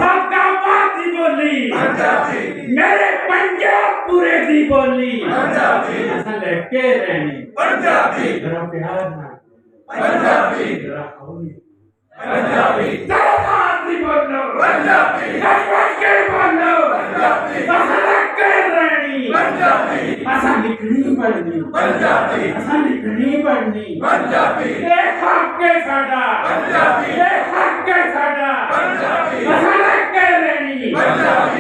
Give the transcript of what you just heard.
सादाबाद दी बोली पंजाबी मेरे पंजाब पूरे दी बोली पंजाबी असां लड़के रहनी पंजाबी जरा प्यार ना पंजाबी जरा हौली पंजाबी सादाबाद दी बोलो पंजाबी लड़के बोलो पंजाबी असां लड़के रहनी पंजाबी असां लिखनी पढ़नी पंजाबी असां लिखनी पढ़नी पंजाबी ये हक है साडा पंजाबी ये हक है साडा पंजाबी असां लड़के रहनी पंजाबी